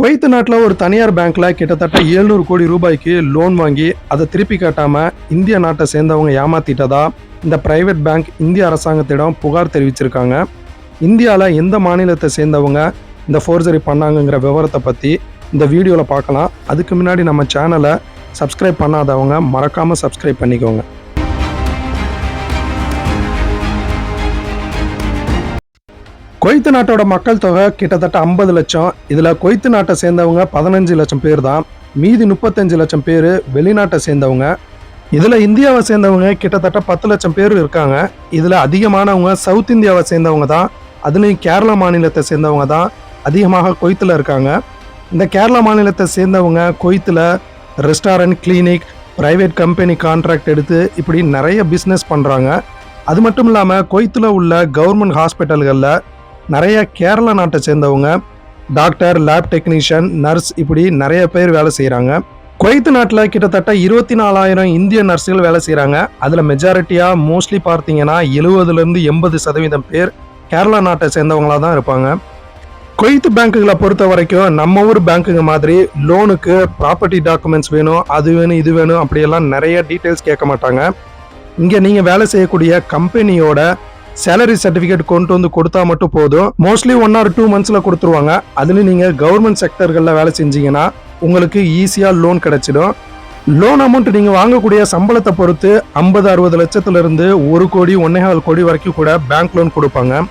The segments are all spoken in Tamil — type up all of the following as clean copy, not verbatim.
குவைத் நாட்டில் ஒரு தனியார் பேங்க்ல கிட்டத்தட்ட 700 கோடி ரூபாய்க்கு லோன் வாங்கி அதை திருப்பி காட்டாம இந்திய நாட்டை சேர்ந்தவங்க ஏமாத்திட்டதா இந்த பிரைவேட் பேங்க் இந்திய அரசாங்கத்திடம் புகார் தெரிவிச்சிருக்காங்க. இந்தியாவில் எந்த மாநிலத்தை சேர்ந்தவங்க இந்த ஃபோர்ஜரி பண்ணாங்கங்கிற விவரத்தை பற்றி இந்த வீடியோவில் பார்க்கலாம். அதுக்கு முன்னாடி நம்ம சேனலை சப்ஸ்கிரைப் பண்ணாதவங்க மறக்காமல் சப்ஸ்கிரைப் பண்ணிக்கோங்க. குவைத் நாட்டோட மக்கள் தொகை கிட்டத்தட்ட 50 லட்சம். இதில் குவைத் நாட்டை சேர்ந்தவங்க 15 லட்சம் பேர் தான். மீதி 35 லட்சம் பேர் வெளிநாட்டை சேர்ந்தவங்க. இதில் இந்தியாவை சேர்ந்தவங்க கிட்டத்தட்ட 10 லட்சம் பேர் இருக்காங்க. இதில் அதிகமானவங்க சவுத் இந்தியாவை சேர்ந்தவங்க தான். அதுலேயும் கேரளா மாநிலத்தை சேர்ந்தவங்க தான் அதிகமாக குவைத்தில் இருக்காங்க. இந்த கேரளா மாநிலத்தை சேர்ந்தவங்க குவைத்தில் restaurant, clinic, private company contract எடுத்து இப்படி நிறைய பிஸ்னஸ் பண்ணுறாங்க. அது மட்டும் இல்லாமல் குவைத்தில் உள்ள கவர்மெண்ட் ஹாஸ்பிட்டல்களில் நிறைய கேரளா நாட்டை சேர்ந்தவங்க டாக்டர், லேப் டெக்னீஷியன், நர்ஸ் இப்படி நிறைய பேர் வேலை செய்கிறாங்க. குவைத் நாட்டில் கிட்டத்தட்ட 24,000 இந்திய நர்ஸுகள் வேலை செய்கிறாங்க. அதில் மெஜாரிட்டியாக மோஸ்ட்லி பார்த்தீங்கன்னா 70லேருந்து 80% பேர் கேரளா நாட்டை சேர்ந்தவங்களாக தான் இருப்பாங்க. குவைத் பேங்க்குகளை பொறுத்த வரைக்கும் நம்ம ஊர் பேங்க்குங்க மாதிரி லோனுக்கு ப்ராப்பர்ட்டி டாக்குமெண்ட்ஸ் வேணும், அது வேணும், இது வேணும் அப்படியெல்லாம் நிறைய டீட்டெயில்ஸ் கேட்க மாட்டாங்க. இங்கே நீங்கள் வேலை செய்யக்கூடிய கம்பெனியோட சேலரி சர்டிஃபிகேட் கொண்டு வந்து கொடுத்தா மட்டும் போதும். மோஸ்ட்லி 1 or 2 மந்த்ஸில் கொடுத்துருவாங்க. அதுலேயும் நீங்கள் கவர்மெண்ட் செக்டர்களில் வேலை செஞ்சீங்கன்னா உங்களுக்கு ஈஸியாக லோன் கிடைச்சிடும். லோன் அமௌண்ட் நீங்கள் வாங்கக்கூடிய சம்பளத்தை பொறுத்து 50-60 லட்சத்துலேருந்து 1 கோடி 1.25 கோடி வரைக்கும் கூட பேங்க் லோன் கொடுப்பாங்க.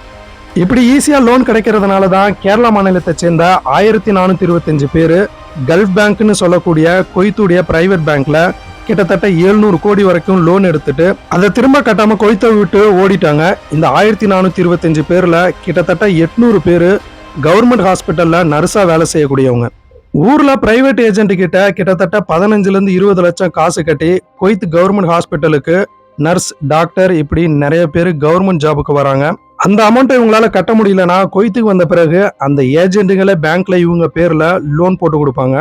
இப்படி ஈஸியாக லோன் கிடைக்கிறதுனால தான் கேரளா மாநிலத்தை சேர்ந்த 1425 பேர் கல்ஃப் பேங்க்னு சொல்லக்கூடிய குவைத்துடைய பிரைவேட் பேங்க்ல கிட்டத்தட்ட 700 கோடி வரைக்கும் லோன் எடுத்துட்டு அதை திரும்ப கட்டாம குவைத்தை விட்டு ஓடிட்டாங்க. இந்த 1425 பேர்ல கிட்டத்தட்ட 800 பேர் கவர்மெண்ட் ஹாஸ்பிட்டல்ல நர்ஸா வேலை செய்யக்கூடியவங்க. ஊர்ல பிரைவேட் ஏஜென்ட் கிட்ட கிட்டத்தட்ட 15லேருந்து 20 லட்சம் காசு கட்டி குவைத் கவர்மெண்ட் ஹாஸ்பிட்டலுக்கு நர்ஸ், டாக்டர் இப்படி நிறைய பேர் கவர்மெண்ட் ஜாபுக்கு வராங்க. அந்த அமௌண்ட்டை இவங்களால கட்ட முடியலன்னா குவைத்துக்கு வந்த பிறகு அந்த ஏஜென்ட்டுங்களே பேங்க்ல இவங்க பேர்ல லோன் போட்டு கொடுப்பாங்க.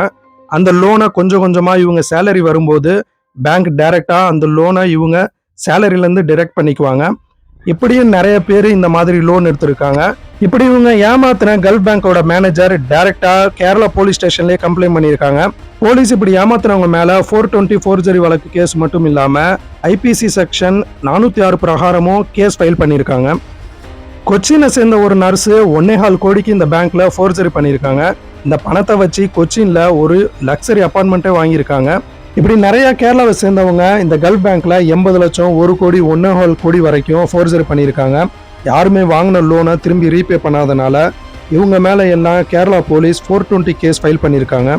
அந்த லோனை கொஞ்சம் கொஞ்சமா இவங்க சேலரி வரும்போது பேங்க் டைரக்டா அந்த லோனை இவங்க சேலரியிலேருந்து டிரெக்ட் பண்ணிக்குவாங்க. இப்படியும் நிறைய பேர் இந்த மாதிரி லோன் எடுத்திருக்காங்க. இப்படி இவங்க ஏமாத்தின கல்ஃப் பேங்கோட மேனேஜர் டைரக்டா கேரளா போலீஸ் ஸ்டேஷன்லேயே கம்ப்ளைண்ட் பண்ணியிருக்காங்க. போலீஸ் இப்படி ஏமாத்தினவங்க மேல 420 ஃபோர்ஜரி வழக்கு கேஸ் மட்டும் இல்லாம ஐபிசி செக்ஷன் 406 பிரகாரமும் கேஸ் ஃபைல் பண்ணியிருக்காங்க. கொச்சினை சேர்ந்த ஒரு நர்ஸு 1.25 கோடிக்கு இந்த பேங்க்ல ஃபோர்ஜரி பண்ணியிருக்காங்க. இந்த பணத்தை வச்சு கொச்சின்ல ஒரு லக்ஸரி அப்பார்ட்மெண்ட்டே வாங்கியிருக்காங்க. இப்படி நிறைய கேரளாவை சேர்ந்தவங்க இந்த கல்ஃப் பேங்க்ல 80 லட்சம், 1 கோடி 1.25 கோடி வரைக்கும் ஃபோர்ஜரி பண்ணியிருக்காங்க. யாருமே வாங்கின லோனை திரும்பி ரீபே பண்ணாதனால இவங்க மேலே எல்லாம் கேரளா போலீஸ் 420 கேஸ் ஃபைல் பண்ணியிருக்காங்க.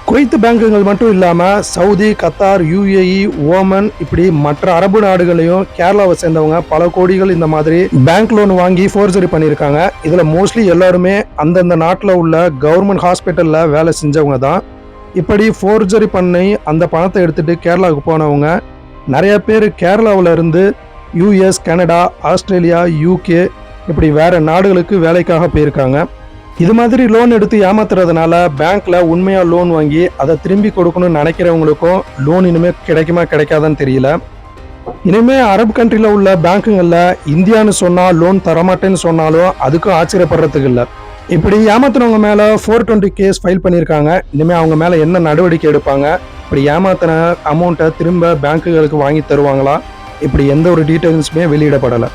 குவைத் பேங்குகள் மட்டும் இல்லாமல் சவுதி, கத்தார், UAE, ஓமன் இப்படி மற்ற அரபு நாடுகளையும் கேரளாவை சேர்ந்தவங்க பல கோடிகள் இந்த மாதிரி பேங்க் லோன் வாங்கி ஃபோர்ஜரி பண்ணியிருக்காங்க. இதில் மோஸ்ட்லி எல்லாருமே அந்தந்த நாட்டில் உள்ள கவர்மெண்ட் ஹாஸ்பிட்டலில் வேலை செஞ்சவங்க தான். இப்படி ஃபோர்ஜரி பண்ணி அந்த பணத்தை எடுத்துட்டு கேரளாவுக்கு போனவங்க நிறைய பேர் கேரளாவில் இருந்து US, கனடா, ஆஸ்திரேலியா, UK இப்படி வேற நாடுகளுக்கு வேலைக்காக போயிருக்காங்க. இது மாதிரி லோன் எடுத்து ஏமாத்துறதுனால பேங்க்ல உண்மையா லோன் வாங்கி அதை திரும்பி கொடுக்கணும்னு நினைக்கிறவங்களுக்கும் லோன் இனிமே கிடைக்குமா கிடைக்காதான்னு தெரியல. இனிமே அரபு கண்ட்ரியில் உள்ள பேங்க்குங்களில் இந்தியான்னு சொன்னால் லோன் தரமாட்டேன்னு சொன்னாலும் அதுக்கும் ஆச்சரியப்படுறதுக்கு இல்லை. இப்படி ஏமாத்தினவங்க மேலே 420 கேஸ் ஃபைல் பண்ணியிருக்காங்க. இனிமேல் அவங்க மேலே என்ன நடவடிக்கை எடுப்பாங்க, இப்படி ஏமாத்தின அமௌண்ட்டை திரும்ப பேங்க்குகளுக்கு வாங்கி தருவாங்களா, இப்படி எந்த ஒரு டீட்டெயில்ஸுமே வெளியிடப்படலை.